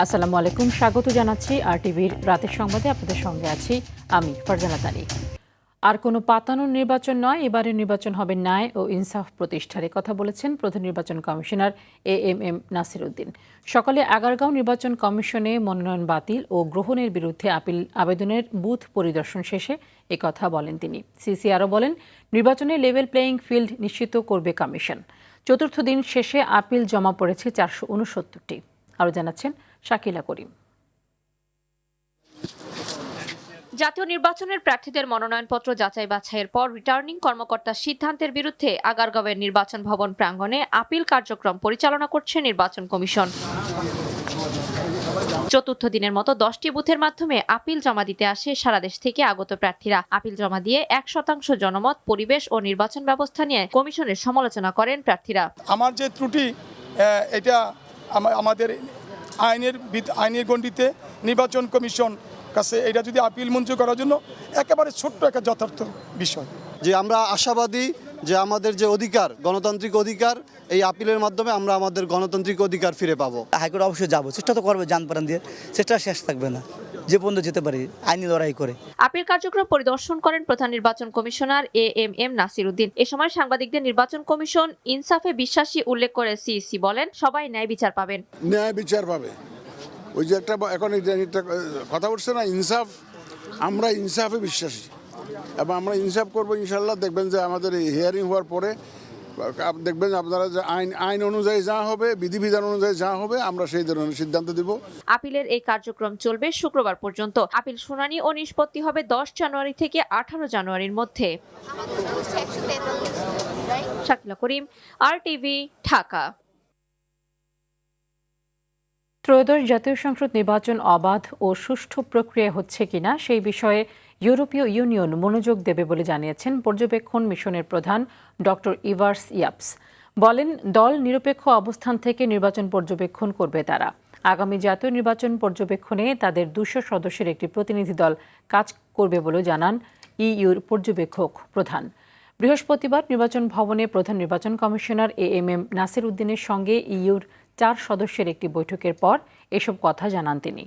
আসসালামু আলাইকুম, স্বাগত জানাচ্ছি RTVর রাতের সংবাদে। আপনাদের সঙ্গে আছি আমি ফারজানা তানি। আর কোনো পাতানোর নির্বাচন নয়, এবারের নির্বাচন হবে ন্যায় ও ইনসাফ প্রতিষ্ঠার কথা বলেছেন প্রধান নির্বাচন কমিশনার AMM নাসির উদ্দিন। সকালে আগারগাঁও নির্বাচন কমিশনে মনোনয়ন বাতিল ও গ্রহণের বিরুদ্ধে আপিল আবেদনের বুথ পরিদর্শন শেষে একথা বলেন তিনি। সিসি আরও বলেন, নির্বাচনে লেভেল প্লেয়িং ফিল্ড নিশ্চিত করবে কমিশন। চতুর্থ দিন শেষে আপিল জমা পড়েছে 469টি। আরও জানাচ্ছেন শাকিলা করিম। জাতীয় নির্বাচনের প্রার্থীদের মনোনয়নপত্র যাচাই বাছাইয়ের পর রিটার্নিং কর্মকর্তার সিদ্ধান্তের বিরুদ্ধে আগারগাঁওয়ের নির্বাচন ভবন প্রাঙ্গণে আপিল কার্যক্রম পরিচালনা করছে নির্বাচন কমিশন। চতুর্থ দিনের মতো 10টি বুথের মাধ্যমে আপিল জমা দিতে আসে সারা দেশ থেকে আগত প্রার্থীরা। আপিল জমা দিয়ে 100% জনমত, পরিবেশ ও নির্বাচন ব্যবস্থা নিয়ে কমিশনের সমালোচনা করেন প্রার্থীরা। আমার যে ত্রুটি, এটা আমাদের আইনের গণ্ডিতে নির্বাচন কমিশন কাছে এটা যদি আপিল মঞ্জুর করার জন্য একেবারে ছোট্ট একটা যথার্থ বিষয়। যে আমরা আশাবাদী যে আমাদের যে অধিকার, গণতান্ত্রিক অধিকার, এই আপিলের মাধ্যমে আমরা আমাদের গণতান্ত্রিক অধিকার ফিরে পাবো। হাইকোর্টে অবশ্যই যাবো, চেষ্টা তো করবো, জান পারান দিয়ে চেষ্টা শেষ থাকবে না, যে পর্যন্ত যেতে পারি আইনি লড়াই করে। আপিল কার্যক্রম পরিদর্শন করেন প্রধান নির্বাচন কমিশনার AMM নাসির উদ্দিন। এ সময় সাংবাদিকদের নির্বাচন কমিশন ইনসাফে বিশ্বাসী উল্লেখ করে সিইসি বলেন, সবাই ন্যায় বিচার পাবেন। ন্যায় বিচার পাবে। ওই যে একটা এখন কথা উঠছে না, ইনসাফ, আমরা ইনসাফে বিশ্বাসী এবং আমরা ইনসাফ করবো ইনশাল্লাহ। দেখবেন যে আমাদের এই হিয়ারিং হওয়ার পরে দেখবেন আপনারা যে আইন অনুযায়ী যা হবে, বিধিবিধান অনুযায়ী যা হবে, আমরা সেই ধরনের সিদ্ধান্ত দিব। আপিলের এই কার্যক্রম চলবে শুক্রবার পর্যন্ত। আপিল শুনানি ও নিষ্পত্তি হবে 10 জানুয়ারি থেকে 18 জানুয়ারির মধ্যে। শাকিলা করিম, RTV, ঢাকা। ত্রয়োদশ জাতীয় সংসদ নির্বাচন অবাধ ও সুষ্ঠু প্রক্রিয়া হচ্ছে কিনা সেই বিষয়ে ইউরোপীয় ইউনিয়ন মনোযোগ দেবে বলে জানিয়েছেন পর্যবেক্ষণ মিশনের প্রধান ডক্টর ইভার্স ইয়াপস। বলেন, দল নিরপেক্ষ অবস্থান থেকে নির্বাচন পর্যবেক্ষণ করবে তারা। আগামী জাতীয় নির্বাচন পর্যবেক্ষণে তাদের 200 সদস্যের একটি প্রতিনিধি দল কাজ করবে বলে জানান ইইউর পর্যবেক্ষক প্রধান। বৃহস্পতিবার নির্বাচন ভবনে প্রধান নির্বাচন কমিশনার AMM নাসির উদ্দিনের সঙ্গে ইইউর 4 সদস্যের একটি বৈঠকের পর এসব কথা জানান তিনি।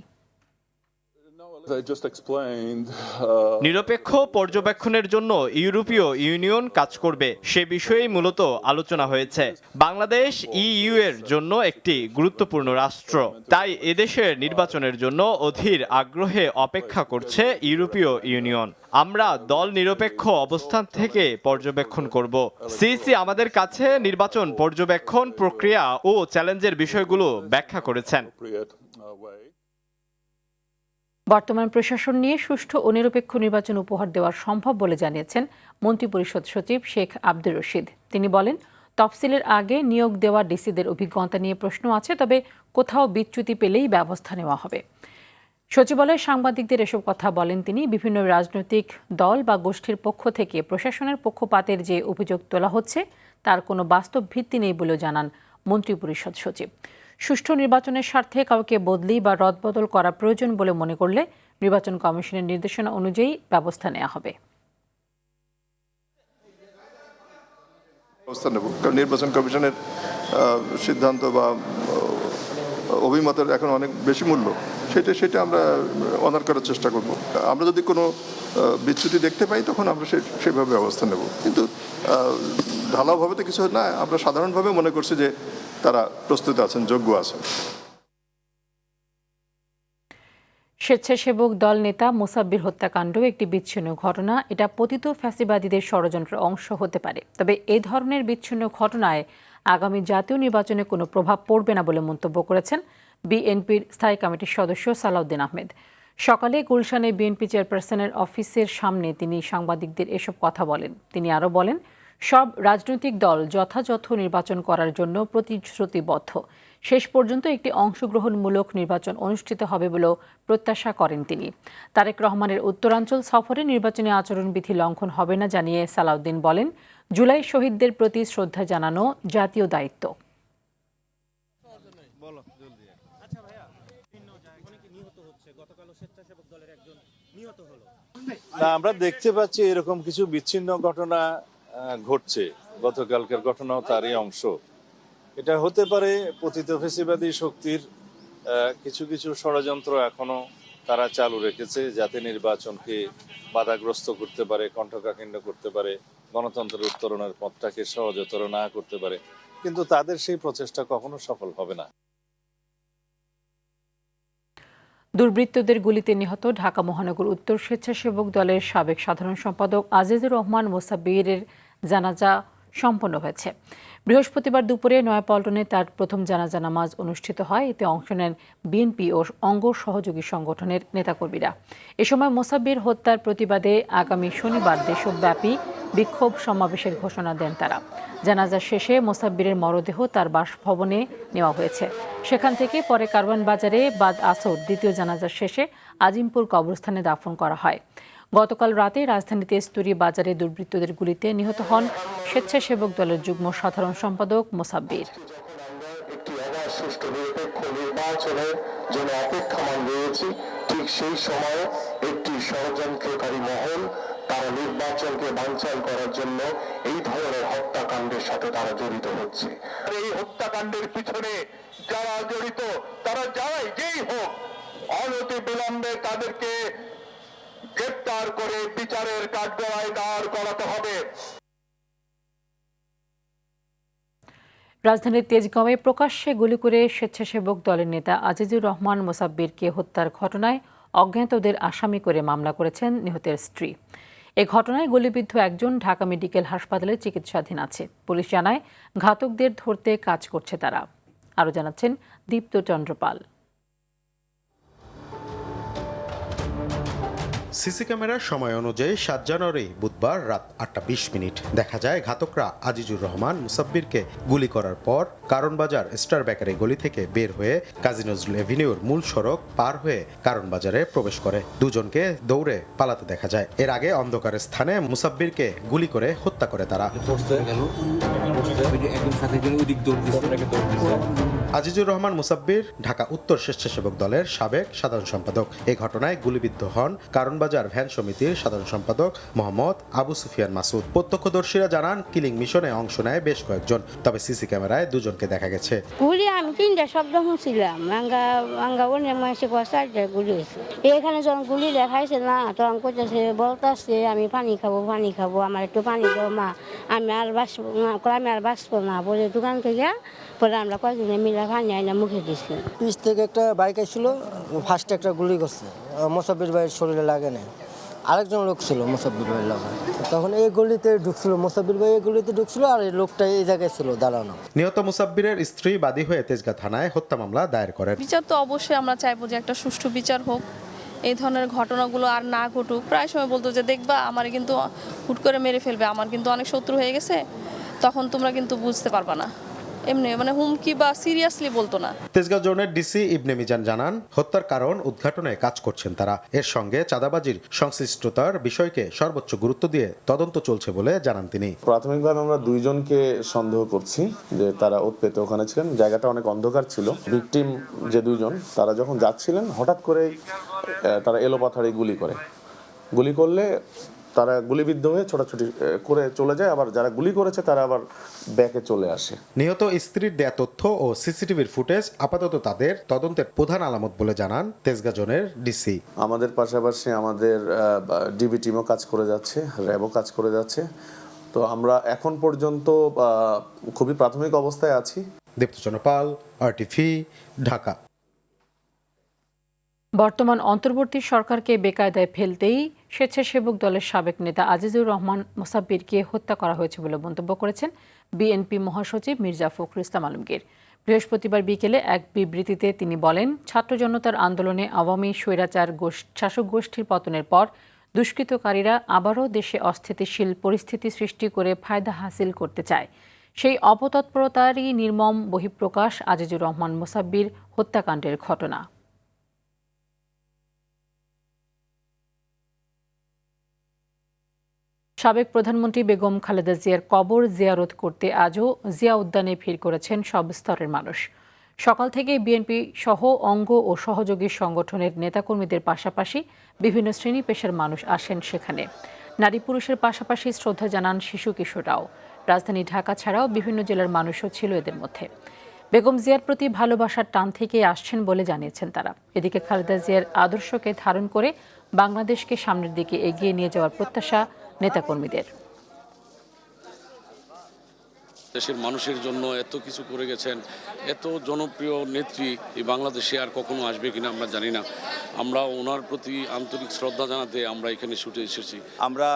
নিরপেক্ষ পর্যবেক্ষণের জন্য ইউরোপীয় ইউনিয়ন কাজ করবে, সে বিষয়েই মূলত আলোচনা হয়েছে। বাংলাদেশ ইইউ এর জন্য একটি গুরুত্বপূর্ণ রাষ্ট্র, তাই এদেশের নির্বাচনের জন্য অধীর আগ্রহে অপেক্ষা করছে ইউরোপীয় ইউনিয়ন। আমরা দল নিরপেক্ষ অবস্থান থেকে পর্যবেক্ষণ করব। সিইসি আমাদের কাছে নির্বাচন পর্যবেক্ষণ প্রক্রিয়া ও চ্যালেঞ্জের বিষয়গুলো ব্যাখ্যা করেছেন। বর্তমান প্রশাসন নিয়ে সুষ্ঠু ও নিরপেক্ষ নির্বাচন উপহার দেওয়া সম্ভব বলে জানিয়েছেন মন্ত্রিপরিষদ সচিব শেখ আব্দুর রশিদ। তিনি বলেন, তফসিলের আগে নিয়োগ দেওয়া ডিসিদের অভিজ্ঞতা নিয়ে প্রশ্ন আছে, তবে কোথাও বিচ্যুতি পেলেই ব্যবস্থা নেওয়া হবে। সচিবালয়ে সাংবাদিকদের এসব কথা বলেন তিনি। বিভিন্ন রাজনৈতিক দল বা গোষ্ঠীর পক্ষ থেকে প্রশাসনের পক্ষপাতের যে অভিযোগ তোলা হচ্ছে তার কোনো বাস্তব ভিত্তি নেই বলে জানান মন্ত্রিপরিষদ সচিব। সুষ্ঠু নির্বাচনের স্বার্থে কাউকে বদলি বা রদবদল করা প্রয়োজন বলে মনে করলে নির্বাচন কমিশনের নির্দেশনা অনুযায়ী ব্যবস্থা নেওয়া হবে। নির্বাচন কমিশনের সিদ্ধান্ত বা অভিমতের এখন অনেক বেশি মূল্য, সেটা আমরা অনার করার চেষ্টা করব। আমরা যদি কোনো বিচ্যুতি দেখতে পাই তখন আমরা সেভাবে ব্যবস্থা নেব, কিন্তু ঢালাওভাবে তো কিছু না। আমরা সাধারণভাবে মনে করছি যে তারা প্রস্তুত আছেন, যোগ্য আছেন। স্বেচ্ছাসেবক দল নেতা মোসাব্বির হত্যাকাণ্ড একটি বিচ্ছিন্ন ঘটনা। এটা পতিত ফ্যাসিবাদীদের ষড়যন্ত্রের অংশ হতে পারে, তবে এই ধরনের বিচ্ছিন্ন ঘটনায় আগামী জাতীয় নির্বাচনে কোনো প্রভাব পড়বে না বলে মন্তব্য করেছেন বিএনপির স্থায়ী কমিটির সদস্য সালাউদ্দিন আহমেদ। সকালে গুলশানে বিএনপি চেয়ারপারসনের অফিসের সামনে তিনি সাংবাদিকদের এসব কথা বলেন। তিনি আরও বলেন, সব রাজনৈতিক দল যথাযথ নির্বাচন করার জন্য প্রতিশ্রুতিবদ্ধ। শেষ পর্যন্ত একটি অংশগ্রহণমূলক নির্বাচন অনুষ্ঠিত হবে বলেও প্রত্যাশা করেন তিনি। তারেক রহমানের উত্তরাঞ্চল সফরে নির্বাচনী আচরণবিধি লঙ্ঘন হবে না জানিয়ে সালাউদ্দিন বলেন, জুলাই শহীদদের প্রতি শ্রদ্ধা জানানো জাতীয় দায়িত্ব। আমরা দেখতে পাচ্ছি এরকম কিছু বিচ্ছিন্ন ঘটনা ঘটছে। গতকালকের ঘটনাও তারই অংশ। এটা হতে পারে পতিত ফ্যাসিবাদী শক্তির কিছু কিছু ষড়যন্ত্র এখনো তারা চালু রেখেছে যাতে নির্বাচনকে বাধাগ্রস্ত করতে পারে, কণ্ঠকাঠিন্য করতে পারে, গণতন্ত্রের উত্তরণের পথটাকে সহজতর না করতে পারে, কিন্তু তাদের সেই প্রচেষ্টা কখনো সফল হবে না। দুর্বৃত্তদের গুলিতে নিহত ঢাকা মহানগর উত্তর স্বেচ্ছাসেবক দলের সাবেক সাধারণ সম্পাদক আজিজুর রহমান মোসাব্বিরের জানাজা সম্পন্ন হয়েছে। বৃহস্পতিবার দুপুরে নয়াপল্টনে তার প্রথম জানাজা নামাজ অনুষ্ঠিত হয়। এতে অংশ নেন বিএনপি ও অঙ্গ সহযোগী সংগঠনের নেতাকর্মীরা। এ সময় মোসাব্বির হত্যার প্রতিবাদে আগামী শনিবার দেশব্যাপী বিক্ষোভ সমাবেশের ঘোষণা দেন তারা। জানাজা শেষে মোসাব্বিরের মরদেহ তার বাসভবনে নেওয়া হয়েছে। সেখান থেকে পরে কারওয়ান বাজারে বাদ আসর দ্বিতীয় জানাজা শেষে আজিমপুর কবরস্থানে দাফন করা হয়। গতকাল রাতে রাজধানীতে স্তরী বাজারে দুর্বৃত্তদের গুলিতে নিহত হন স্বেচ্ছাসেবক দলের যুগ্ম সাধারণ সম্পাদক মোসাব্বির। একটি অবাধ সুষ্ঠু নিরপেক্ষ নির্বাচনের জন্য অপেক্ষমান রয়েছে, ঠিক সেই সময়ে একটি ষড়যন্ত্রকারী মহল তারা নির্বাচনকে বানচাল করার জন্য এই ধরনের হত্যাকাণ্ডের সাথে তারা জড়িত হচ্ছে। এই হত্যাকাণ্ডের পিছনে যারা জড়িত তারা যারাই যেই হোক, অনতি বিলম্বে তাদেরকে গ্রেপ্তার করে বিচারের কাঠগড়ায় দাঁড় করাতে হবে। রাজধানীর তেজগাঁওয়ে প্রকাশ্যে গুলি করে স্বেচ্ছাসেবক দলের নেতা আজিজুর রহমান মোসাব্বিরকে হত্যার ঘটনায় অজ্ঞাতদের আসামি করে মামলা করেছেন নিহতের স্ত্রী। এ ঘটনায় গুলিবিদ্ধ একজন ঢাকা মেডিকেল হাসপাতালে চিকিৎসাধীন আছে। পুলিশ জানায় ঘাতকদের ধরতে কাজ করছে তারা। আরও জানাচ্ছেন দীপ্ত চন্দ্রপাল। সিসি ক্যামেরার সময় অনুযায়ী 7 জানুয়ারি বুধবার রাত 8:20 দেখা যায় ঘাতকরা আজিজুর রহমান মুসাব্বিরকে গুলি করার পর কারণ বাজার স্টার বেকারি গলি থেকে বের হয়ে কাজী নজরুল এভিনিউর মূল সড়ক পার হয়ে কারণ বাজারে প্রবেশ করে। দুজনকে দৌড়ে পালাতে দেখা যায়। এর আগে অন্ধকারের স্থানে মুসাব্বিরকে গুলি করে হত্যা করে তারা। আজিজুর রহমান মুসাব্বির ঢাকা উত্তর স্বেচ্ছাসেবক দলের সাবেক সাধারণ সম্পাদক। এই ঘটনায় গুলিবিদ্ধ হন কারণ বাজার ভ্যান সমিতির সাধারণ সম্পাদক মোহাম্মদ আবু সুফিয়ান মাসুদ। প্রত্যক্ষদর্শীরা জানান কিলিং মিশনে অংশ নেয় বেশ কয়েকজন, তবে সিসি ক্যামেরায় দুজনকে দেখা গেছে। গুলি আমি 3টা শব্দ শুনছিলাম, অনেক মাসে 4টা গুলি হয়েছে। এখানে যখন গুলি দেখাইছে না, তখন করতেছে বলতেছে আমি পানি খাবো, আমার একটু পানি দাও মা, আমি আর বাঁচবো না বলে দোকান থেকে পরে আমরা কয়েকজনে মিলে পানি আইনা মুখে দিচ্ছি। পিছ থেকে একটা বাইক আসছিল, ফার্স্টে একটা গুলি করছে, মোসাব্বির ভাইয়ের শরীরে লাগে না, আরেকজন লোক ছিল মোসাব্বির ভাইয়ের লাগে। তখন এই গলিতে ঢুকছিল, মোসাব্বির ভাই এই গলিতে ঢুকছিল, আর এই লোকটা এই জায়গায় ছিল দাঁড়ানো। নিহত মুসাব্বিরের স্ত্রী বাদী হয়ে তেজগাঁ থানায় হত্যা মামলা দায়ের করেন। বিচার তো অবশ্যই আমরা চাইবো যে একটা সুষ্ঠু বিচার হোক, এই ধরনের ঘটনাগুলো আর না ঘটুক। প্রায় সময় বলতো যে দেখবা আমার কিন্তু হুট করে মেরে ফেলবে, আমার কিন্তু অনেক শত্রু হয়ে গেছে, তখন তোমরা কিন্তু বুঝতে পারবা না। এমনি হুমকি বা সিরিয়াসলি বলতো না। তেজগাঁও জোনের ডিসি ইবনে মিজান জানান হত্যার কারণ উদ্ঘাটনে কাজ করছেন তারা। এর সঙ্গে চাঁদাবাজির সংশ্লিষ্টতার বিষয়কে সর্বোচ্চ গুরুত্ব দিয়ে তদন্ত চলছে বলে জানান তিনি। প্রাথমিকভাবে আমরা 2 জনকে সন্দেহ করছি যে তারা ওতপেতে ওখানে ছিলেন। জায়গাটা অনেক অন্ধকার ছিল। ভিকটিম যে 2 জন তারা যখন যাচ্ছিলেন হঠাৎ করে তারা এলোপাথাড়ি গুলি করলে তারা গুলিবিদ্ধ হয়ে ছোটাছুটি করে চলে যায়। আবার যারা গুলি করেছে তারা আবার ব্যাকে চলে আসে। নিহত স্ত্রীর দেয়া তথ্য ও সিসিটিভির ফুটেজ আপাতত তাদের তদন্তের প্রধান আলামত বলে জানান তেজগাঁ জোনের ডিসি। আমাদের পাশাপাশি আমাদের ডিবি টিমও কাজ করে যাচ্ছে, র্যাবও কাজ করে যাচ্ছে। তো আমরা এখন পর্যন্ত খুবই প্রাথমিক অবস্থায় আছি। দীপ্ত চন্দ্রপাল, আরটিভি, ঢাকা। বর্তমান অন্তর্বর্তী সরকারকে বেকায়দায় ফেলতেই স্বেচ্ছাসেবক দলের সাবেক নেতা আজিজুর রহমান মোসাব্বিরকে হত্যা করা হয়েছে বলে মন্তব্য করেছেন বিএনপি মহাসচিব মির্জা ফখরুল ইসলাম আলমগীর। বৃহস্পতিবার বিকেলে এক বিবৃতিতে তিনি বলেন, ছাত্র জনতার আন্দোলনে আওয়ামী স্বৈরাচার শাসক গোষ্ঠীর পতনের পর দুষ্কৃতকারীরা আবারও দেশে অস্থিতিশীল পরিস্থিতি সৃষ্টি করে ফায়দা হাসিল করতে চায়। সেই অপতৎপরতারই নির্মম বহিঃপ্রকাশ আজিজুর রহমান মোসাব্বির হত্যাকাণ্ডের ঘটনা। সাবেক প্রধানমন্ত্রী বেগম খালেদা জিয়ার কবর জিয়ারত করতে আজও জিয়া উদ্যানে ভিড় করেছেন সব স্তরের মানুষ। সকাল থেকে বিএনপি সহ অঙ্গ ও সহযোগী সংগঠনের নেতাকর্মীদের পাশাপাশি বিভিন্ন শ্রেণী পেশার মানুষ আসেন সেখানে। নারী পুরুষের পাশাপাশি শ্রদ্ধা জানান শিশু কিশোররাও। রাজধানী ঢাকা ছাড়াও বিভিন্ন জেলার মানুষও ছিল এদের মধ্যে। বেগম জিয়ার প্রতি ভালোবাসার টান থেকেই আসছেন বলে জানিয়েছেন তারা। এদিকে খালেদা জিয়ার আদর্শকে ধারণ করে বাংলাদেশকে সামনের দিকে এগিয়ে নিয়ে যাওয়ার প্রত্যাশা নেতাকর্মীদের। দেশের মানুষের জন্য এত কিছু করে গেছেন, এত জনপ্রিয় নেত্রী এই বাংলাদেশে আর কখনো আসবে কিনা আমরা জানি না। আমরা ওনার প্রতি আন্তরিক শ্রদ্ধা জানাতে আমরা এখানে ছুটে এসেছি। আমরা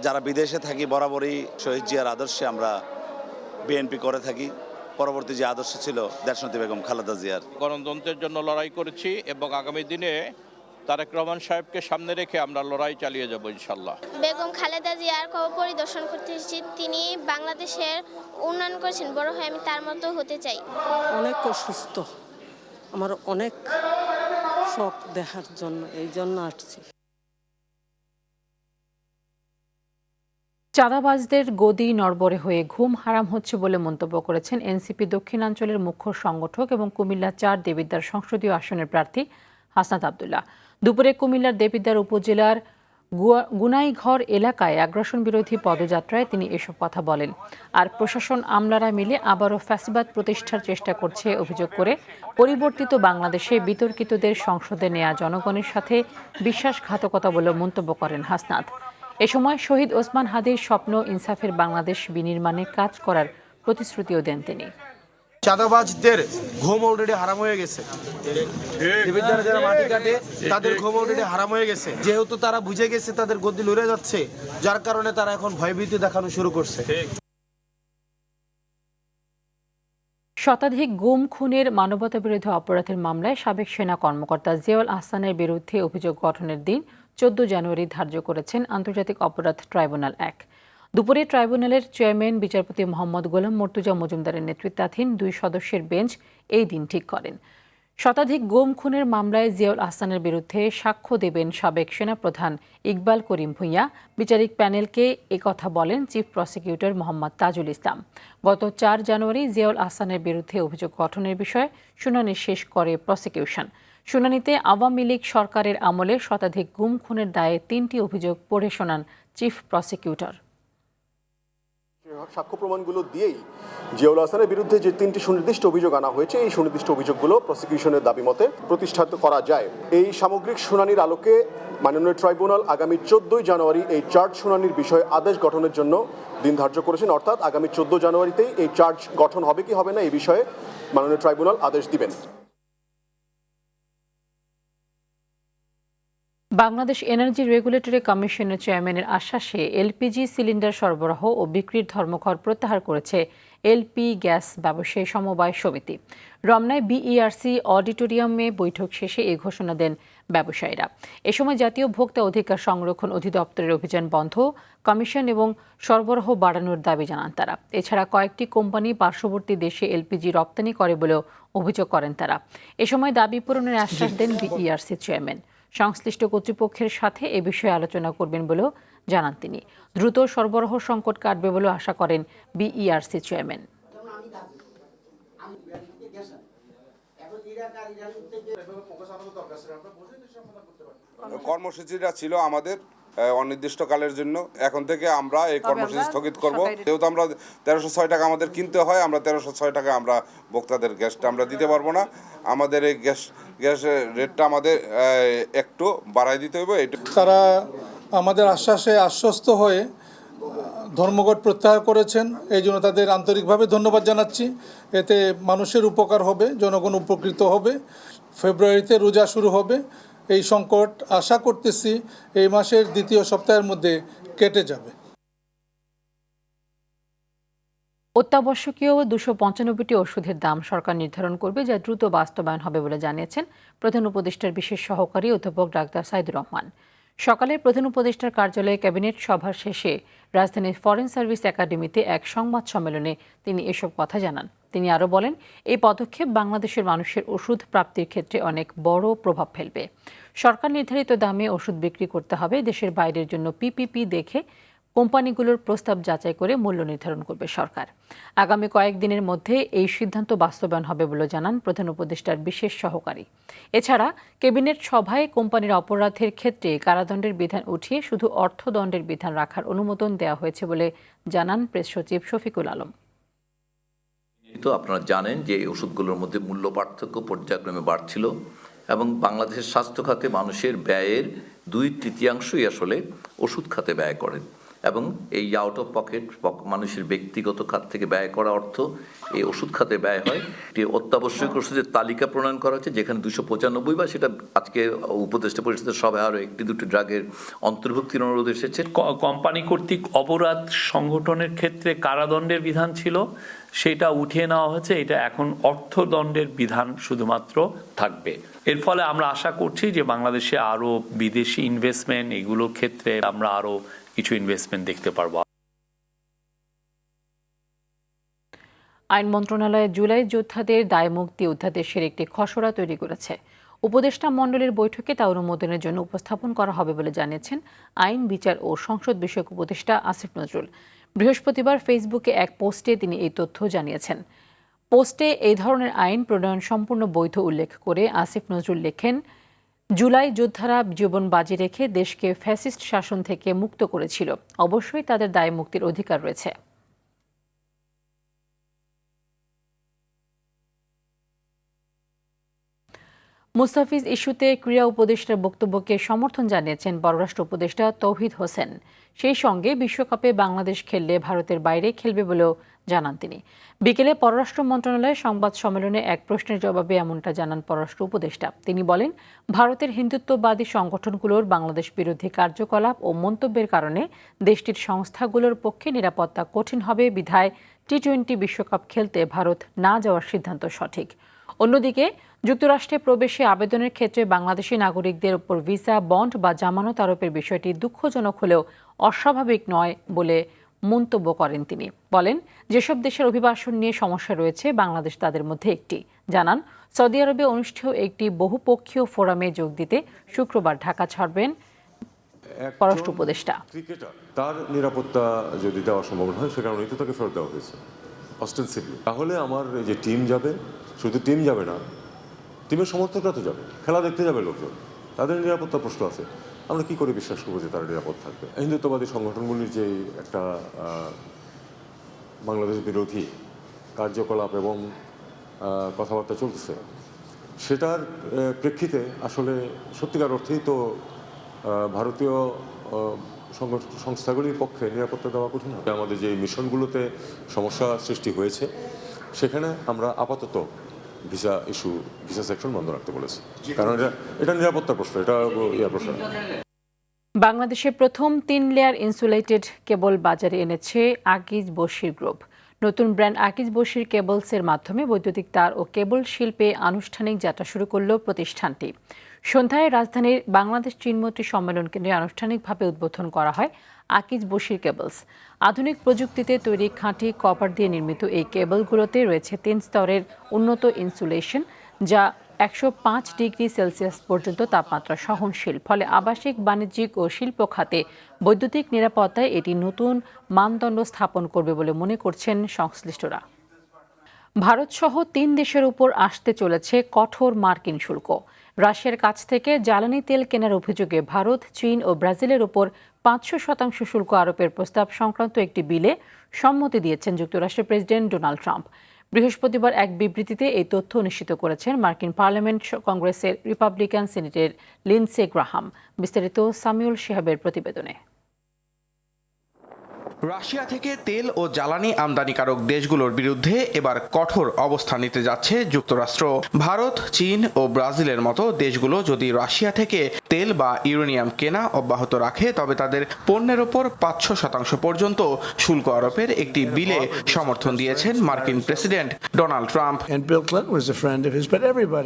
যারা বিদেশে থাকি বরাবরই শহীদ জিয়ার আদর্শে আমরা বিএনপি করে থাকি। পরবর্তী যে আদর্শ ছিল দেশনেত্রী বেগম খালেদা জিয়ার। গণতন্ত্রের জন্য লড়াই করেছি এবং আগামী দিনে তারেক রহমান সাহেবকে সামনে রেখে আমরা লড়াই চালিয়ে যাব ইনশাল্লাহ। বেগম খালেদা জিয়ার কবর পরিদর্শন করতে এসেছি। তিনি বাংলাদেশের উন্নয়ন করেছেন, বড় হয়ে আমি তার মতো হতে চাই। অনেক অসুস্থ, আমার অনেক শখ দেখার জন্য, এই জন্য আসছি। চাঁদাবাজদের গদি নড়বড়ে হয়ে ঘুম হারাম হচ্ছে বলে মন্তব্য করেছেন এনসিপি দক্ষিণাঞ্চলের মুখ্য সংগঠক এবং কুমিল্লা ৪ দেবিদ্বার সংসদীয় আসনের প্রার্থী হাসনাত আব্দুল্লাহ। দুপুরে কুমিল্লার দেবিদ্বার উপজেলার গুনাইঘর এলাকায় আগ্রাসন বিরোধী পদযাত্রায় তিনি এসব কথা বলেন। আর প্রশাসন আমলারা মিলে আবারও ফ্যাসিবাদ প্রতিষ্ঠার চেষ্টা করছে অভিযোগ করে পরিবর্তিত বাংলাদেশে বিতর্কিতদের সংসদে নেয়া জনগণের সাথে বিশ্বাসঘাতকতা বলে মন্তব্য করেন হাসনাত। এ সময় শহীদ ওসমান হাদির স্বপ্ন ইনসাফের বাংলাদেশ বিনির্মাণে কাজ করার প্রতিশ্রুতিও দেন তিনি। চাঁদাবাজদের ঘুম অলরেডি হারাম হয়ে গেছে, যারা মাটি কাটে তাদের ঘুম অলরেডি হারাম হয়ে গেছে। যেহেতু তারা বুঝে গেছে তাদের গদি লড়ে যাচ্ছে, যার কারণে তারা এখন ভয়ভীতি দেখানো শুরু করছে। শতাধিক গুম খুনের মানবতাবিরোধী অপরাধের মামলায় সাবেক সেনা কর্মকর্তা জিয়াউল আহসানের বিরুদ্ধে অভিযোগ গঠনের দিন 14 জানুয়ারি ধার্য করেছেন আন্তর্জাতিক অপরাধ ট্রাইব্যুনাল ১। দুপুরে ট্রাইব্যুনালের চেয়ারম্যান বিচারপতি মোহাম্মদ গোলাম মর্তুজা মজুমদারের নেতৃত্বাধীন 2 সদস্যের বেঞ্চ এই দিন ঠিক করেন। শতাধিক গুম খুনের মামলায় জিয়াউল আহসানের বিরুদ্ধে সাক্ষ্য দেবেন সাবেক সেনাপ্রধান ইকবাল করিম ভূঁইয়া। বিচারিক প্যানেলকে একথা বলেন চিফ প্রসিকিউটর মোহাম্মদ তাজুল ইসলাম। গত 4 জানুয়ারি জিয়াউল আহসানের বিরুদ্ধে অভিযোগ গঠনের বিষয়ে শুনানি শেষ করে প্রসিকিউশন। শুনানিতে আওয়ামী লীগ সরকারের আমলে শতাধিক গুম খুনের দায়ে 3টি অভিযোগ পড়ে শোনান চিফ প্রসিকিউটর। সাক্ষ্য প্রমাণগুলো দিয়েই জিয়াউল আহসানের বিরুদ্ধে যে 3টি সুনির্দিষ্ট অভিযোগ আনা হয়েছে, এই সুনির্দিষ্ট অভিযোগগুলো প্রসিকিউশনের দাবি মতে প্রতিষ্ঠিত করা যায়। এই সামগ্রিক শুনানির আলোকে মাননীয় ট্রাইব্যুনাল আগামী 14 জানুয়ারি এই চার্জ শুনানির বিষয়ে আদেশ গঠনের জন্য দিন ধার্য করেছেন। অর্থাৎ আগামী 14 জানুয়ারিতেই এই চার্জ গঠন হবে কি হবে না এই বিষয়ে মাননীয় ট্রাইব্যুনাল আদেশ দিবেন। বাংলাদেশ এনার্জি রেগুলেটরি কমিশনের চেয়ারম্যানের আশ্বাসে এলপিজি সিলিন্ডার সরবরাহ ও বিক্রির ধর্মঘট প্রত্যাহার করেছে এলপি গ্যাস ব্যবসায়ী সমবায় সমিতি। রমনায় বিইআরসি অডিটোরিয়ামে বৈঠক শেষে এই ঘোষণা দেন ব্যবসায়ীরা। এ সময় জাতীয় ভোক্তা অধিকার সংরক্ষণ অধিদপ্তরের অভিযান বন্ধ, কমিশন এবং সরবরাহ বাড়ানোর দাবি জানান তারা। এছাড়া কয়েকটি কোম্পানি পার্শ্ববর্তী দেশে এলপিজি রপ্তানি করে বলেও অভিযোগ করেন তারা। এ সময় দাবি পূরণের আশ্বাস দেন বিইআরসি চেয়ারম্যান। সংশ্লিষ্ট কর্তৃপক্ষের সাথে এ বিষয়ে আলোচনা করবেন বলেও জানান তিনি। দ্রুত সরবরাহ সংকট কাটবে বলেও আশা করেন বিইআরসি চেয়ারম্যান। কর্মসূচিটা ছিল আমাদের অনির্দিষ্টকালের জন্য। এখন থেকে আমরা এই কর্মসূচি স্থগিত করব। যেহেতু আমরা 1306 টাকা আমাদের কিনতে হয়, আমরা 1306 টাকা আমরা ভোক্তাদের গ্যাসটা আমরা দিতে পারবো না। আমাদের এই গ্যাসের রেটটা আমাদের একটু বাড়াই দিতে হবে। তারা আমাদের আশ্বাসে আশ্বস্ত হয়ে ধর্মঘট প্রত্যাহার করেছেন, এই জন্য তাদের আন্তরিকভাবে ধন্যবাদ জানাচ্ছি। এতে মানুষের উপকার হবে, জনগণ উপকৃত হবে। ফেব্রুয়ারিতে রোজা শুরু হবে। এই সংকট আশা করতেছি এই মাসের দ্বিতীয় সপ্তাহের মধ্যে কেটে যাবে। অত্যাবশ্যকীয় 295টি ওষুধের দাম সরকার নির্ধারণ করবে, যা দ্রুত বাস্তবায়ন হবে বলে জানিয়েছেন প্রধান উপদেষ্টার বিশেষ সহকারী অধ্যাপক ডাক্তার সাইদুর রহমান। সকালে প্রধান উপদেষ্টার কার্যালয়ে ক্যাবিনেট সভার শেষে রাজধানীর ফরেন সার্ভিস একাডেমিতে এক সংবাদ সম্মেলনে তিনি এসব কথা জানান। তিনি আরও বলেন, এই পদক্ষেপ বাংলাদেশের মানুষের ওষুধ প্রাপ্তির ক্ষেত্রে অনেক বড় প্রভাব ফেলবে। সরকার নির্ধারিত দামে ওষুধ বিক্রি করতে হবে। দেশের বাইরের জন্য পিপিপি দেখে কোম্পানিগুলোর প্রস্তাব যাচাই করে মূল্য নির্ধারণ করবে সরকার। আগামী কয়েকদিনের মধ্যে এই সিদ্ধান্ত বাস্তবায়ন হবে বলে জানান প্রধান উপদেষ্টার বিশেষ সহকারী। এছাড়া ক্যাবিনেট সভায় কোম্পানির অপরাধের ক্ষেত্রে কারাদণ্ডের বিধান উঠিয়ে শুধু অর্থদণ্ডের বিধান রাখার অনুমোদন দেওয়া হয়েছে বলে জানান প্রেস সচিব শফিকুল আলম। পরিলক্ষিত। আপনারা জানেন যে এই ওষুধগুলোর মধ্যে মূল্য পার্থক্য পর্যায়ক্রমে বাড়ছিল এবং বাংলাদেশের স্বাস্থ্য খাতে মানুষের ব্যয়ের 2/3 আসলে ওষুধ খাতে ব্যয় করেন এবং এই আউট অফ পকেট মানুষের ব্যক্তিগত খাত থেকে ব্যয় করা অর্থ এই ওষুধ খাতে ব্যয় হয়। একটি অত্যাবশ্যক ওষুধের তালিকা প্রণয়ন করা হচ্ছে, যেখানে 295 বা সেটা আজকে উপদেষ্টা পরিষদের সভায় আরও 1-2টি ড্রাগের অন্তর্ভুক্তির অনুরোধ এসেছে। কোম্পানি কর্তৃক অপরাধ সংগঠনের ক্ষেত্রে কারাদণ্ডের বিধান ছিল, সেটা উঠিয়ে নেওয়া হয়েছে। এটা এখন অর্থদণ্ডের বিধান শুধুমাত্র থাকবে। এর ফলে আমরা আশা করছি যে বাংলাদেশে আরও বিদেশি ইনভেস্টমেন্ট, এগুলোর ক্ষেত্রে আমরা আরও কিছু ইনভেস্টমেন্ট দেখতে পারবো। আইন মন্ত্রণালয় জুলাই যোদ্ধাদের দায়মুক্তি অধ্যাদেশের একটি খসড়া তৈরি করেছে। উপদেষ্টা মণ্ডলীর বৈঠকে তা অনুমোদনের জন্য উপস্থাপন করা হবে বলে জানিয়েছেন আইন, বিচার ও সংসদ বিষয়ক উপদেষ্টা আসিফ নজরুল। বৃহস্পতিবার ফেসবুকে এক পোস্টে তিনি এই তথ্য জানিয়েছেন। পোস্টে এই ধরনের আইন প্রণয়ন সম্পূর্ণ বৈধ উল্লেখ করে আসিফ নজরুল লেখেন, জুলাই যোদ্ধারা জীবন বাজি রেখে দেশকে ফ্যাসিস্ট শাসন থেকে মুক্ত করেছিল। অবশ্যই তাদের দায় মুক্তির অধিকার রয়েছে। মুস্তাফিজ ইস্যুতে ক্রীড়া উপদেষ্টার বক্তব্যকে সমর্থন জানিয়েছেন পররাষ্ট্র উপদেষ্টা তৌহিদ হোসেন। সেই সঙ্গে বিশ্বকাপে বাংলাদেশ খেললে ভারতের বাইরে খেলবে বলেও জানান তিনি। বিকেলে পররাষ্ট্র মন্ত্রণালয়ে সংবাদ সম্মেলনে এক প্রশ্নের জবাবে এমনটা জানান পররাষ্ট্র উপদেষ্টা। তিনি বলেন, ভারতের হিন্দুত্ববাদী সংগঠনগুলোর বাংলাদেশ বিরোধী কার্যকলাপ ও মন্তব্যের কারণে দেশটির সংস্থাগুলোর পক্ষে নিরাপত্তা কঠিন হবে, বিধায় টি-20 বিশ্বকাপ খেলতে ভারত না যাওয়ার সিদ্ধান্ত সঠিক। অন্যদিকে যুক্তরাষ্ট্রে প্রবেশে আবেদনের ক্ষেত্রে বাংলাদেশি নাগরিকদের উপর ভিসা, বন্ড বা জামানত আরোপের বিষয়টি দুঃখজনক হলেও অস্বাভাবিক নয় বলে মন্তব্য করেন তিনি। বলেন, যেসব দেশের অভিবাসন নিয়ে সমস্যা রয়েছে বাংলাদেশ তাদের মধ্যে একটি। জানান, সৌদি আরবে অনুষ্ঠেয় একটি বহুপক্ষীয় ফোরামে যোগ দিতে শুক্রবার ঢাকা ছাড়বেন পররাষ্ট্র উপদেষ্টা। ক্রিকেটার তার নিরাপত্তা যদি দেওয়া সম্ভব হয়, সে কারণেই তো তাকে ফেরত দেওয়া হয়েছে অস্টেনসিভলি। তাহলে আমার এই যে টিম যাবে, শুধু টিম যাবে না, টিমের সমর্থকরা তো যাবে, খেলা দেখতে যাবে লোকজন, তাদের নিরাপত্তার প্রশ্ন আছে। আমরা কি করে বিশ্বাস করবো যে তারা নিরাপদ থাকবে? হিন্দুত্ববাদী সংগঠনগুলির যে একটা বাংলাদেশ বিরোধী কার্যকলাপ এবং কথাবার্তা চলতেছে, সেটার প্রেক্ষিতে আসলে সত্যিকার অর্থেই তো ভারতীয় সংস্থাগুলির পক্ষে নিরাপত্তা দেওয়া কঠিন হবে। আমাদের যে মিশনগুলোতে সমস্যা সৃষ্টি হয়েছে, সেখানে আমরা আপাতত ভিসা সেকশন বন্ধ রাখতে বলেছি, কারণ এটা নিরাপত্তার প্রশ্ন, এটা প্রশ্ন। বাংলাদেশের প্রথম 3 লেয়ার ইনসুলেটেড কেবল বাজারে এনেছে আকিজ বশির গ্রুপ। নতুন ব্র্যান্ড আকিজ বশির কেবলসের মাধ্যমে বৈদ্যুতিক তার ও কেবল শিল্পে আনুষ্ঠানিক যাত্রা শুরু করল প্রতিষ্ঠানটি। সন্ধ্যায় রাজধানীর বাংলাদেশ চীনমৈত্রী সম্মেলন কেন্দ্রে আনুষ্ঠানিকভাবে উদ্বোধন করা হয় আকিজ বশির কেবলস। আধুনিক প্রযুক্তিতে তৈরি খাঁটি কপার দিয়ে নির্মিত এই কেবলগুলোতে রয়েছে 3 স্তরের উন্নত ইনসুলেশন, যা 105 ডিগ্রি সেলসিয়াস পর্যন্ত তাপমাত্রা সহনশীল। ফলে আবাসিক, বাণিজ্যিক ও শিল্প খাতে বৈদ্যুতিক নিরাপত্তায় এটি নতুন মানদণ্ড স্থাপন করবে বলে মনে করছেন সংশ্লিষ্টরা। ভারতসহ 3 দেশের উপর আসতে চলেছে কঠোর মার্কিন শুল্ক। রাশিয়ার কাছ থেকে জ্বালানি তেল কেনার অভিযোগে ভারত, চীন ও ব্রাজিলের উপর 500% শুল্ক আরোপের প্রস্তাব সংক্রান্ত একটি বিলে সম্মতি দিয়েছেন যুক্তরাষ্ট্রের প্রেসিডেন্ট ডোনাল্ড ট্রাম্প। বৃহস্পতিবার এক বিবৃতিতে এই তথ্য নিশ্চিত করেছেন মার্কিন পার্লামেন্ট কংগ্রেসের রিপাবলিকান সিনেটর লিন্ডসে গ্রাহাম। বিস্তারিত সামিউল শিহাবের প্রতিবেদনে। রাশিয়া থেকে তেল ও জ্বালানি আমদানিকারক দেশগুলোর বিরুদ্ধে এবার কঠোর অবস্থান নিতে যাচ্ছে যুক্তরাষ্ট্র। ভারত, চীন ও ব্রাজিলের মতো দেশগুলো যদি রাশিয়া থেকে তেল বা ইউরেনিয়াম কেনা অব্যাহত রাখে, তবে তাদের পণ্যের ওপর 500% পর্যন্ত শুল্ক আরোপের একটি বিলে সমর্থন দিয়েছেন মার্কিন president Donald Trump.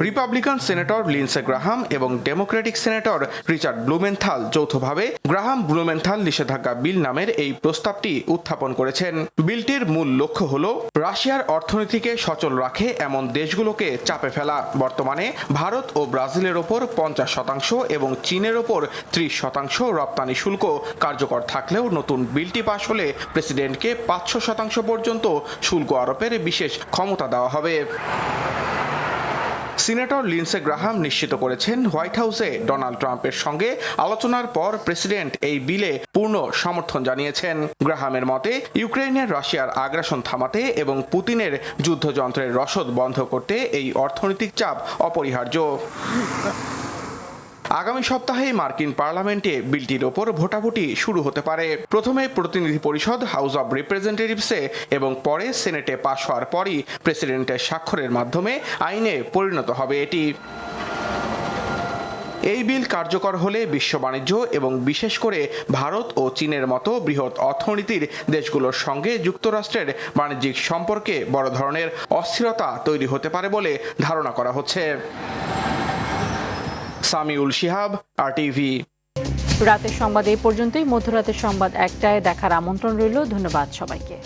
Republican senator Lindsey Graham এবং ডেমোক্রেটিক সেনেটর রিচার্ড ব্লুমেন্থাল যৌথভাবে গ্রাহাম ব্লুমেন্থাল নিষেধাজ্ঞা বিল নামের এই প্রস্তাবটি উত্থাপন করেছেন। বিলটির মূল লক্ষ্য হল রাশিয়ার অর্থনীতিকে সচল রাখে এমন দেশগুলোকে চাপে ফেলা। বর্তমানে ভারত ও ব্রাজিলের ওপর 50% এবং চীনের ওপর 30% রপ্তানি শুল্ক কার্যকর থাকলেও নতুন বিলটি পাশ হলে প্রেসিডেন্টকে 500% পর্যন্ত শুল্ক আরোপের বিশেষ ক্ষমতা দেওয়া হবে। সিনেটর লিন্ডসে গ্রাহাম নিশ্চিত করেছেন হোয়াইট হাউসে ডোনাল্ড ট্রাম্পের সঙ্গে আলোচনার পর প্রেসিডেন্ট এই বিলে পূর্ণ সমর্থন জানিয়েছেন। গ্রাহামের মতে ইউক্রেনের রাশিয়ার আগ্রাসন থামাতে এবং পুতিনের যুদ্ধযন্ত্রের রসদ বন্ধ করতে এই অর্থনৈতিক চাপ অপরিহার্য। আগামী সপ্তাহে মার্কিন পার্লামেন্টে বিলটির ওপর ভোটাভুটি শুরু হতে পারে। প্রথমে প্রতিনিধি পরিষদ হাউস অব রিপ্রেজেন্টেটিভসে এবং পরে সেনেটে পাশ হওয়ার পরই প্রেসিডেন্টের স্বাক্ষরের মাধ্যমে আইনে পরিণত হবে এটি। এই বিল কার্যকর হলে বিশ্ব বাণিজ্য এবং বিশেষ করে ভারত ও চীনের মতো বৃহৎ অর্থনীতির দেশগুলোর সঙ্গে যুক্তরাষ্ট্রের বাণিজ্যিক সম্পর্কে বড় ধরনের অস্থিরতা তৈরি হতে পারে বলে ধারণা করা হচ্ছে। সামিউল শিহাব, RTV। রাতের সংবাদ এই পর্যন্তই। মধ্যরাতের সংবাদ 1টায় দেখার আমন্ত্রণ রইল। ধন্যবাদ সবাইকে।